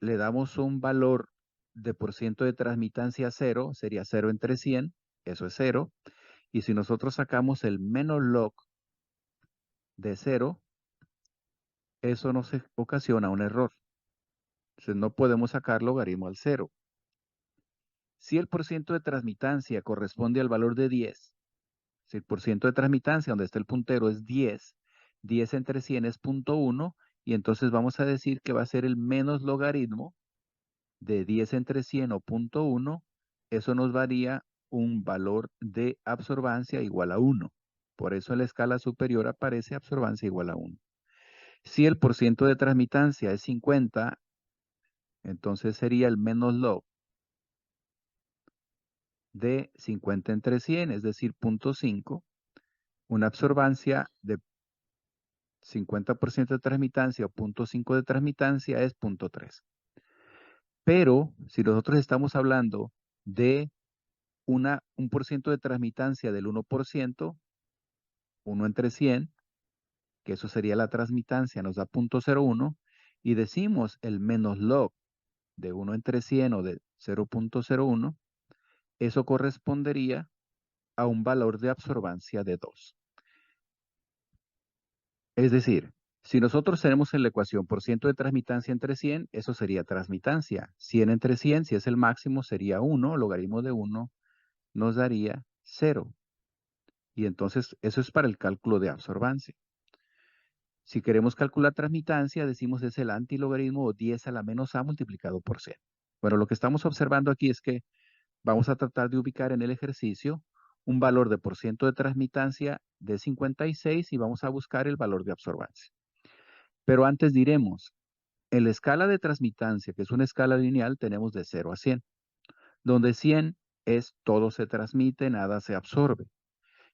le damos un valor de por ciento de transmitancia 0, sería 0 entre 100, eso es 0. Y si nosotros sacamos el menos log de 0, eso nos ocasiona un error. Entonces no podemos sacar logaritmo al 0. Si el porciento de transmitancia corresponde al valor de 10, si el porciento de transmitancia donde está el puntero es 10, 10 entre 100 es 0.1, y entonces vamos a decir que va a ser el menos logaritmo de 10 entre 100 o 0.1, eso nos varía un valor de absorbancia igual a 1. Por eso en la escala superior aparece absorbancia igual a 1. Si el porciento de transmitancia es 50, entonces sería el menos log de 50 entre 100, es decir, 0.5. Una absorbancia de 50% de transmitancia o 0.5 de transmitancia es 0.3. Pero si nosotros estamos hablando de un porciento de transmitancia del 1%, 1 entre 100, que eso sería la transmitancia, nos da 0.01, y decimos el menos log de 1 entre 100 o de 0.01, eso correspondería a un valor de absorbancia de 2. Es decir, si nosotros tenemos en la ecuación porciento de transmitancia entre 100, eso sería transmitancia. 100 entre 100, si es el máximo, sería 1, logaritmo de 1 nos daría 0. Y entonces eso es para el cálculo de absorbancia. Si queremos calcular transmitancia, decimos es el antilogaritmo o 10 a la menos a multiplicado por 100. Bueno, lo que estamos observando aquí es que vamos a tratar de ubicar en el ejercicio un valor de porciento de transmitancia de 56 y vamos a buscar el valor de absorbancia. Pero antes diremos, en la escala de transmitancia, que es una escala lineal, tenemos de 0 a 100, donde 100 es todo se transmite, nada se absorbe.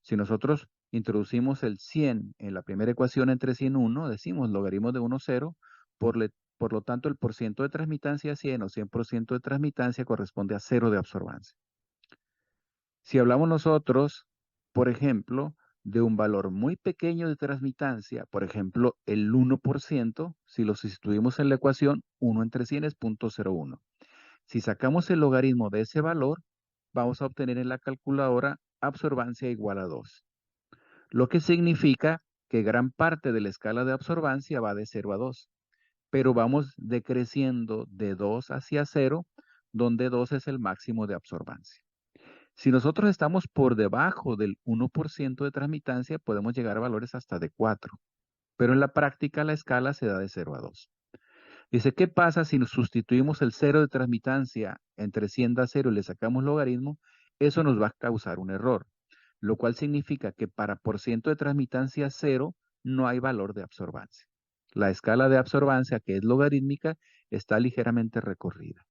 Si nosotros introducimos el 100 en la primera ecuación entre 100 y 1, decimos logaritmo de 1, 0, por lo tanto el porciento de transmitancia 100 o 100% de transmitancia corresponde a 0 de absorbancia. Si hablamos nosotros, por ejemplo, de un valor muy pequeño de transmitancia, por ejemplo, el 1%, si lo sustituimos en la ecuación, 1 entre 100 es 0.01. Si sacamos el logaritmo de ese valor, vamos a obtener en la calculadora absorbancia igual a 2. Lo que significa que gran parte de la escala de absorbancia va de 0 a 2, pero vamos decreciendo de 2 hacia 0, donde 2 es el máximo de absorbancia. Si nosotros estamos por debajo del 1% de transmitancia, podemos llegar a valores hasta de 4, pero en la práctica la escala se da de 0 a 2. Dice, ¿qué pasa si nos sustituimos el 0 de transmitancia entre 100 da 0 y le sacamos logaritmo? Eso nos va a causar un error, lo cual significa que para porciento de transmitancia 0 no hay valor de absorbancia. La escala de absorbancia, que es logarítmica, está ligeramente recorrida.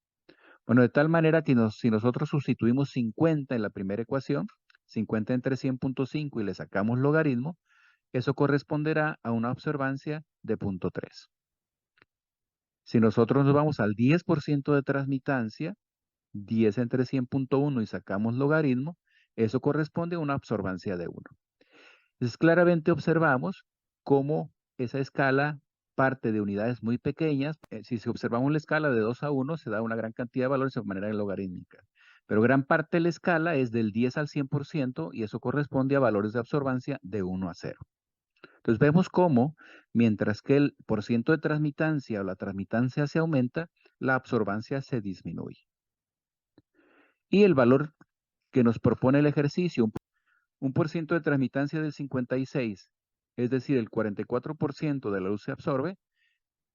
Bueno, de tal manera que si nosotros sustituimos 50 en la primera ecuación, 50 entre 100.5 y le sacamos logaritmo, eso corresponderá a una absorbancia de 0.3. Si nosotros nos vamos al 10% de transmitancia, 10 entre 100.1 y sacamos logaritmo, eso corresponde a una absorbancia de 1. Entonces claramente observamos cómo esa escala parte de unidades muy pequeñas. Si observamos la escala de 2 a 1, se da una gran cantidad de valores de manera logarítmica. Pero gran parte de la escala es del 10 al 100% y eso corresponde a valores de absorbancia de 1 a 0. Entonces vemos cómo, mientras que el porciento de transmitancia o la transmitancia se aumenta, la absorbancia se disminuye. Y el valor que nos propone el ejercicio, un porciento de transmitancia del 56, es decir, el 44% de la luz se absorbe,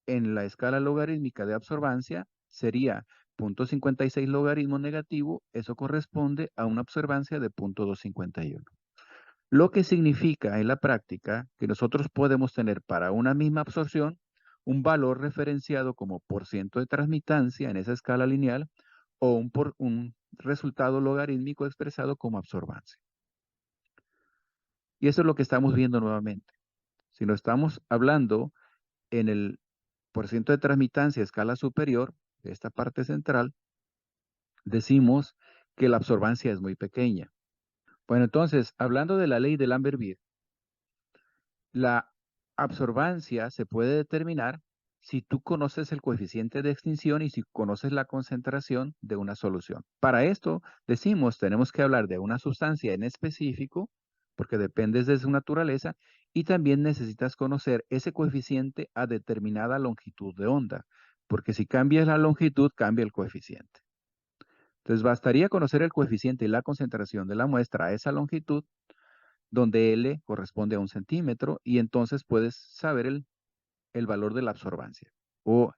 en la escala logarítmica de absorbancia sería 0.56 logaritmo negativo, eso corresponde a una observancia de 0.251. Lo que significa en la práctica que nosotros podemos tener para una misma absorción un valor referenciado como porciento de transmitancia en esa escala lineal o un resultado logarítmico expresado como absorbancia. Y eso es lo que estamos viendo nuevamente. Si no estamos hablando en el porciento de transmitancia a escala superior, de esta parte central, decimos que la absorbancia es muy pequeña. Bueno, entonces, hablando de la ley de Lambert-Beer, la absorbancia se puede determinar si tú conoces el coeficiente de extinción y si conoces la concentración de una solución. Para esto, decimos, tenemos que hablar de una sustancia en específico, porque dependes de su naturaleza, y también necesitas conocer ese coeficiente a determinada longitud de onda, porque si cambias la longitud, cambia el coeficiente. Entonces, bastaría conocer el coeficiente y la concentración de la muestra a esa longitud, donde L corresponde a 1 centímetro, y entonces puedes saber el valor de la absorbancia o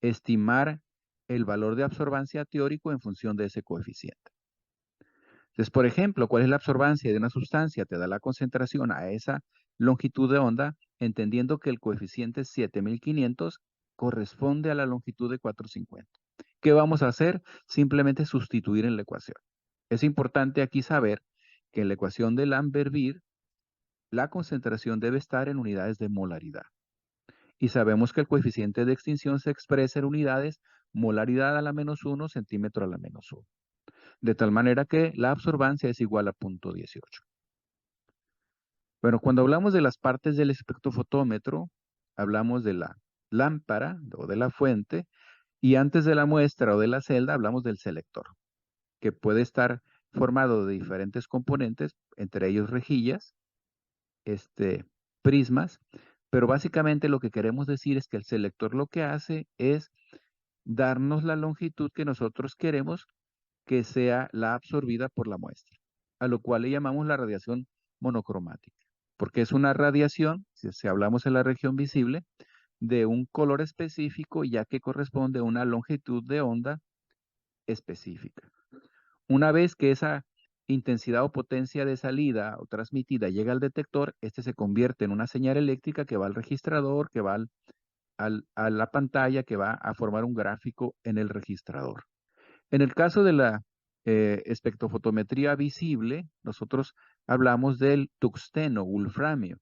estimar el valor de absorbancia teórico en función de ese coeficiente. Entonces, por ejemplo, ¿cuál es la absorbancia de una sustancia? Te da la concentración a esa longitud de onda, entendiendo que el coeficiente 7500 corresponde a la longitud de 450. ¿Qué vamos a hacer? Simplemente sustituir en la ecuación. Es importante aquí saber que en la ecuación de Lambert-Beer, la concentración debe estar en unidades de molaridad. Y sabemos que el coeficiente de extinción se expresa en unidades molaridad a la -1, centímetro a la -1. De tal manera que la absorbancia es igual a 0.18. Bueno, cuando hablamos de las partes del espectrofotómetro, hablamos de la lámpara o de la fuente, y antes de la muestra o de la celda hablamos del selector, que puede estar formado de diferentes componentes, entre ellos rejillas, prismas, pero básicamente lo que queremos decir es que el selector lo que hace es darnos la longitud que nosotros queremos que sea la absorbida por la muestra, a lo cual le llamamos la radiación monocromática, porque es una radiación, si hablamos en la región visible, de un color específico, ya que corresponde a una longitud de onda específica. Una vez que esa intensidad o potencia de salida o transmitida llega al detector, este se convierte en una señal eléctrica que va al registrador, que va a la pantalla, que va a formar un gráfico en el registrador. En el caso de la espectrofotometría visible, nosotros hablamos del tuxteno, wolframio,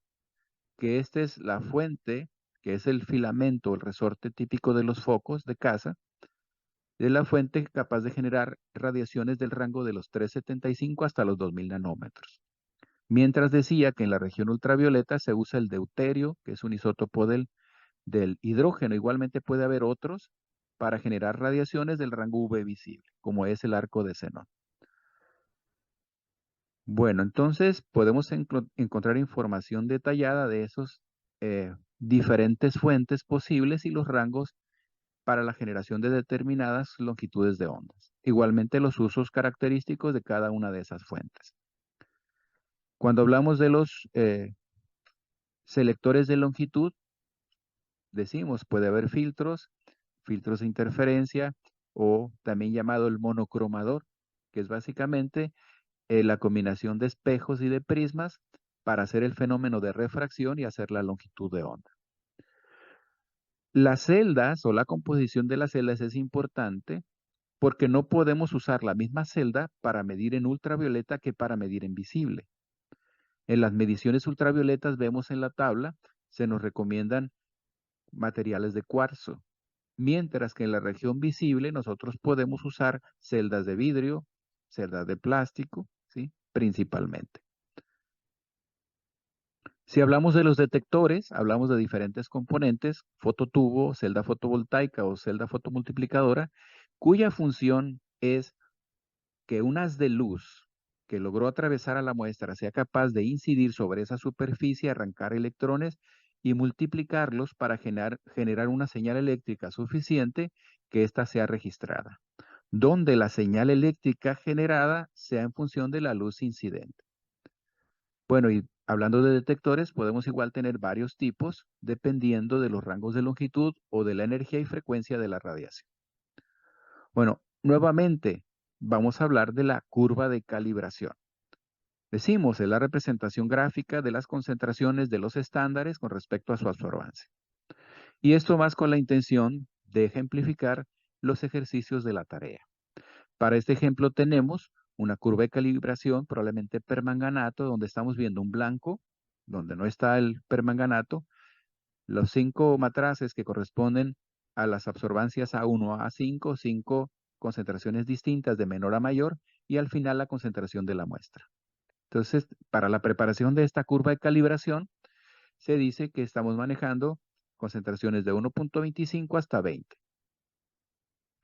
que esta es la fuente, que es el filamento, el resorte típico de los focos de casa, de la fuente capaz de generar radiaciones del rango de los 375 hasta los 2000 nanómetros. Mientras decía que en la región ultravioleta se usa el deuterio, que es un isótopo del hidrógeno. Igualmente puede haber otros para generar radiaciones del rango UV visible, como es el arco de xenón. Bueno, entonces podemos encontrar información detallada de esos diferentes fuentes posibles y los rangos para la generación de determinadas longitudes de ondas. Igualmente los usos característicos de cada una de esas fuentes. Cuando hablamos de los selectores de longitud, decimos, puede haber filtros de interferencia o también llamado el monocromador, que es básicamente la combinación de espejos y de prismas para hacer el fenómeno de refracción y hacer la longitud de onda. Las celdas o la composición de las celdas es importante porque no podemos usar la misma celda para medir en ultravioleta que para medir en visible. En las mediciones ultravioletas vemos en la tabla, se nos recomiendan materiales de cuarzo, mientras que en la región visible nosotros podemos usar celdas de vidrio, celdas de plástico, ¿sí? Principalmente. Si hablamos de los detectores, hablamos de diferentes componentes, fototubo, celda fotovoltaica o celda fotomultiplicadora, cuya función es que un haz de luz que logró atravesar a la muestra sea capaz de incidir sobre esa superficie, arrancar electrones y multiplicarlos para generar una señal eléctrica suficiente que ésta sea registrada, donde la señal eléctrica generada sea en función de la luz incidente. Bueno, y hablando de detectores, podemos igual tener varios tipos dependiendo de los rangos de longitud o de la energía y frecuencia de la radiación. Bueno, Nuevamente, vamos a hablar de la curva de calibración. Decimos, es la representación gráfica de las concentraciones de los estándares con respecto a su absorbancia. Y esto más con la intención de ejemplificar los ejercicios de la tarea. Para este ejemplo tenemos una curva de calibración, probablemente permanganato, donde estamos viendo un blanco, donde no está el permanganato, los 5 matraces que corresponden a las absorbancias A1 a A5, 5 concentraciones distintas de menor a mayor, y al final la concentración de la muestra. Entonces, para la preparación de esta curva de calibración, se dice que estamos manejando concentraciones de 1.25 hasta 20,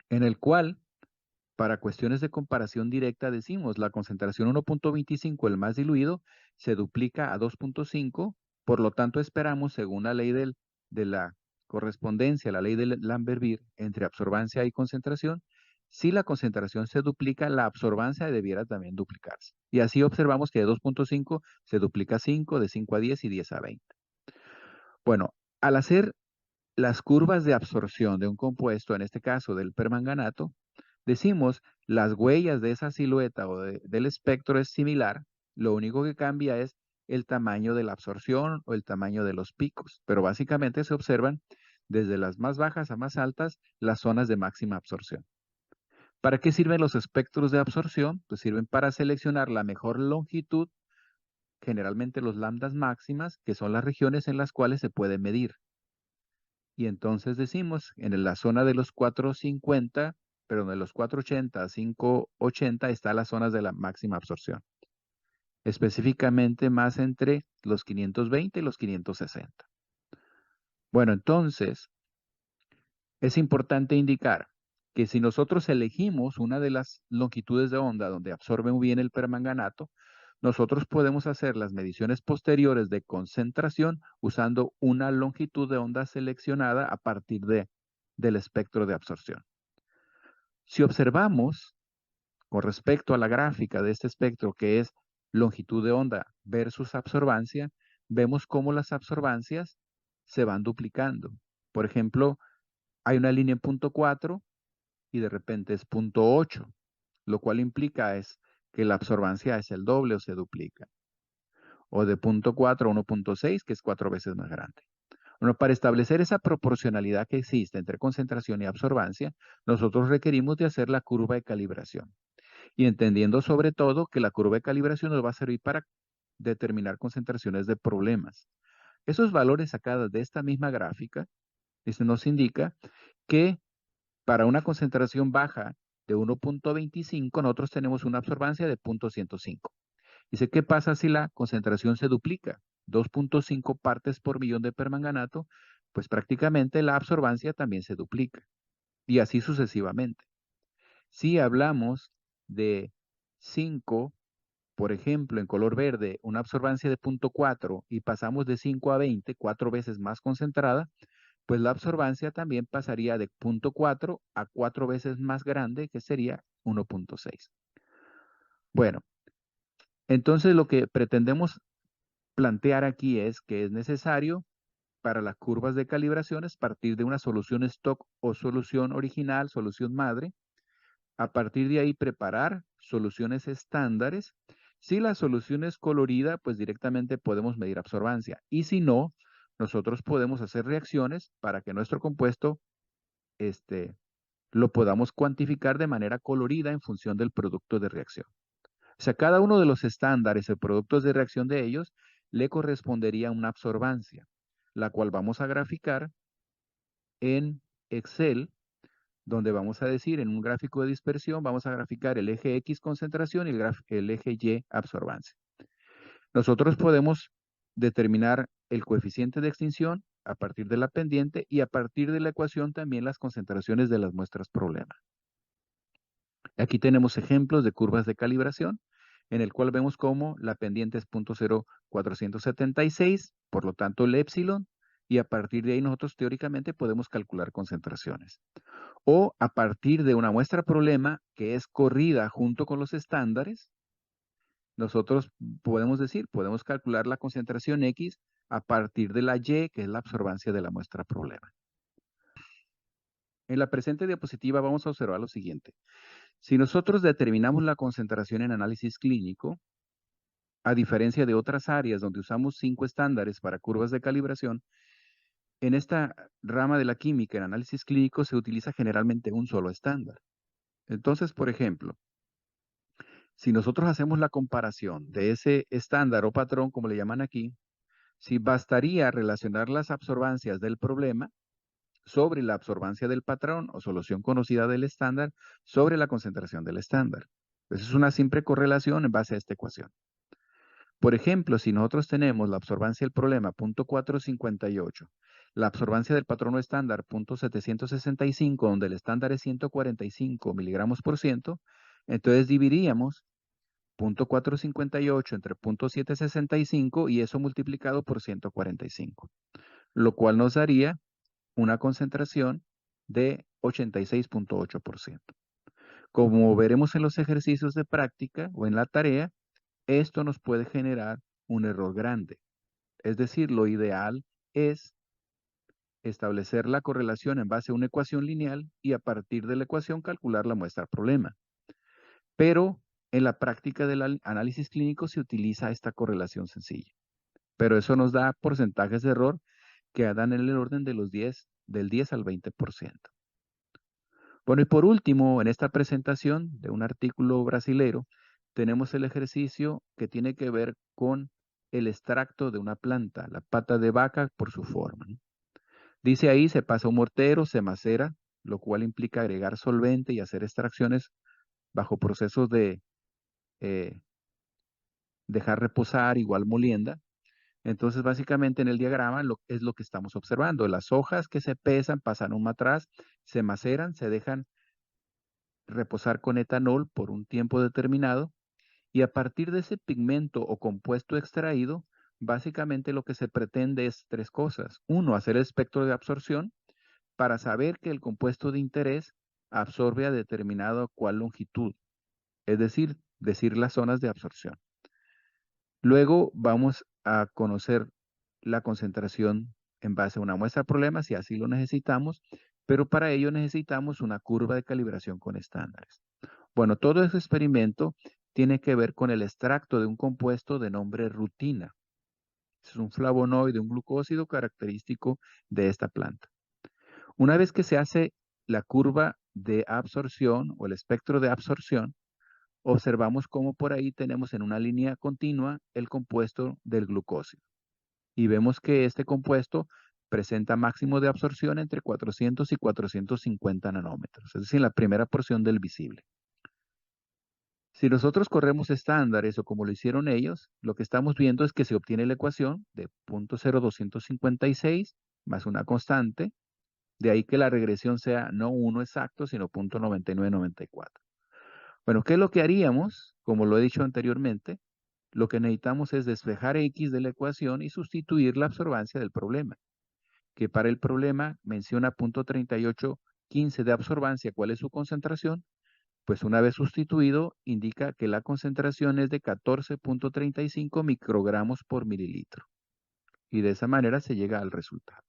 en el cual, para cuestiones de comparación directa, decimos la concentración 1.25, el más diluido, se duplica a 2.5, por lo tanto esperamos, según la ley de la correspondencia, la ley de Lambert-Beer, entre absorbancia y concentración, si la concentración se duplica, la absorbancia debiera también duplicarse. Y así observamos que de 2.5 se duplica a 5, de 5 a 10 y 10 a 20. Bueno, al hacer las curvas de absorción de un compuesto, en este caso del permanganato, decimos las huellas de esa silueta o del espectro es similar, lo único que cambia es el tamaño de la absorción o el tamaño de los picos, pero básicamente se observan desde las más bajas a más altas las zonas de máxima absorción. ¿Para qué sirven los espectros de absorción? Pues sirven para seleccionar la mejor longitud, generalmente los lambdas máximas, que son las regiones en las cuales se puede medir. Y entonces decimos, en la zona de los 450, pero de los 480 a 580 está las zonas de la máxima absorción. Específicamente más entre los 520 y los 560. Bueno, entonces, es importante indicar que si nosotros elegimos una de las longitudes de onda donde absorbe muy bien el permanganato, nosotros podemos hacer las mediciones posteriores de concentración usando una longitud de onda seleccionada a partir del espectro de absorción. Si observamos con respecto a la gráfica de este espectro, que es longitud de onda versus absorbancia, vemos cómo las absorbancias se van duplicando. Por ejemplo, hay una línea en punto 4 y de repente es punto 8, lo cual implica es que la absorbancia es el doble o se duplica. O de punto 4 a 1.6, que es 4 veces más grande. Bueno, para establecer esa proporcionalidad que existe entre concentración y absorbancia, nosotros requerimos de hacer la curva de calibración. Y entendiendo sobre todo que la curva de calibración nos va a servir para determinar concentraciones de problemas. Esos valores sacados de esta misma gráfica nos indica que para una concentración baja de 1.25, nosotros tenemos una absorbancia de 0.105. Dice, ¿qué pasa si la concentración se duplica? 2.5 partes por millón de permanganato, pues prácticamente la absorbancia también se duplica. Y así sucesivamente. Si hablamos de 5, por ejemplo, en color verde, una absorbancia de 0.4 y pasamos de 5 a 20, 4 veces más concentrada, pues la absorbancia también pasaría de 0.4 a 4 veces más grande, que sería 1.6. Bueno, entonces lo que pretendemos plantear aquí es que es necesario para las curvas de calibraciones partir de una solución stock o solución original, solución madre. A partir de ahí preparar soluciones estándares. Si la solución es colorida, pues directamente podemos medir absorbancia. Y si no, nosotros podemos hacer reacciones para que nuestro compuesto lo podamos cuantificar de manera colorida en función del producto de reacción. O sea, cada uno de los estándares o productos de reacción de ellos le correspondería una absorbancia, la cual vamos a graficar en Excel, donde vamos a decir en un gráfico de dispersión, vamos a graficar el eje X concentración y el eje Y absorbancia. Nosotros podemos determinar el coeficiente de extinción a partir de la pendiente y a partir de la ecuación también las concentraciones de las muestras problema. Aquí tenemos ejemplos de curvas de calibración en el cual vemos cómo la pendiente es 0.0476, por lo tanto el épsilon, y a partir de ahí nosotros teóricamente podemos calcular concentraciones. O a partir de una muestra problema que es corrida junto con los estándares, nosotros podemos calcular la concentración X a partir de la Y, que es la absorbancia de la muestra problema. En la presente diapositiva vamos a observar lo siguiente. Si nosotros determinamos la concentración en análisis clínico, a diferencia de otras áreas donde usamos 5 estándares para curvas de calibración, en esta rama de la química, en análisis clínico, se utiliza generalmente un solo estándar. Entonces, por ejemplo, si nosotros hacemos la comparación de ese estándar o patrón, como le llaman aquí, si bastaría relacionar las absorbancias del problema sobre la absorbancia del patrón o solución conocida del estándar sobre la concentración del estándar. Esa es una simple correlación en base a esta ecuación. Por ejemplo, si nosotros tenemos la absorbancia del problema 0.458, la absorbancia del patrón o estándar 0.765, donde el estándar es 145 miligramos por ciento, entonces dividiríamos 0.458 entre 0.765 y eso multiplicado por 145, lo cual nos daría una concentración de 86.8%. Como veremos en los ejercicios de práctica o en la tarea, esto nos puede generar un error grande. Es decir, lo ideal es establecer la correlación en base a una ecuación lineal y a partir de la ecuación calcular la muestra problema. Pero en la práctica del análisis clínico se utiliza esta correlación sencilla. Pero eso nos da porcentajes de error que dan en el orden de del 10 al 20%. Bueno, y por último, en esta presentación de un artículo brasilero, tenemos el ejercicio que tiene que ver con el extracto de una planta, la pata de vaca por su forma, ¿no? Dice ahí, se pasa un mortero, se macera, lo cual implica agregar solvente y hacer extracciones bajo procesos de dejar reposar, igual molienda. Entonces, básicamente en el diagrama es lo que estamos observando. Las hojas que se pesan, pasan un matraz, se maceran, se dejan reposar con etanol por un tiempo determinado y a partir de ese pigmento o compuesto extraído, básicamente lo que se pretende es 3 cosas. Uno, hacer el espectro de absorción para saber que el compuesto de interés absorbe a determinado cual longitud, es decir las zonas de absorción. Luego vamos a conocer la concentración en base a una muestra problema, si así lo necesitamos, pero para ello necesitamos una curva de calibración con estándares. Bueno, todo ese experimento tiene que ver con el extracto de un compuesto de nombre rutina. Es un flavonoide, un glucósido característico de esta planta. Una vez que se hace la curva de absorción o el espectro de absorción, observamos cómo por ahí tenemos en una línea continua el compuesto del glucósido. Y vemos que este compuesto presenta máximo de absorción entre 400 y 450 nanómetros, es decir, la primera porción del visible. Si nosotros corremos estándares o como lo hicieron ellos, lo que estamos viendo es que se obtiene la ecuación de 0.0256 más una constante, de ahí que la regresión sea no 1 exacto, sino 0.9994. Bueno, ¿qué es lo que haríamos? Como lo he dicho anteriormente, lo que necesitamos es despejar X de la ecuación y sustituir la absorbancia del problema, que para el problema menciona 0.3815 de absorbancia. ¿Cuál es su concentración? Pues una vez sustituido, indica que la concentración es de 14.35 microgramos por mililitro. Y de esa manera se llega al resultado.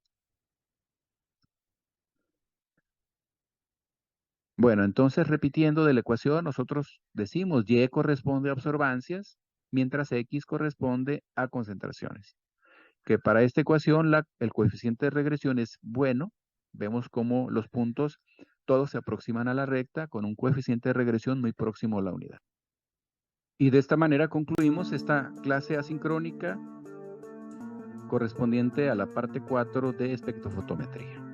Bueno, entonces repitiendo de la ecuación, nosotros decimos Y corresponde a absorbancias, mientras X corresponde a concentraciones. Que para esta ecuación el coeficiente de regresión es bueno. Vemos cómo los puntos todos se aproximan a la recta con un coeficiente de regresión muy próximo a la unidad. Y de esta manera concluimos esta clase asincrónica correspondiente a la parte 4 de espectrofotometría.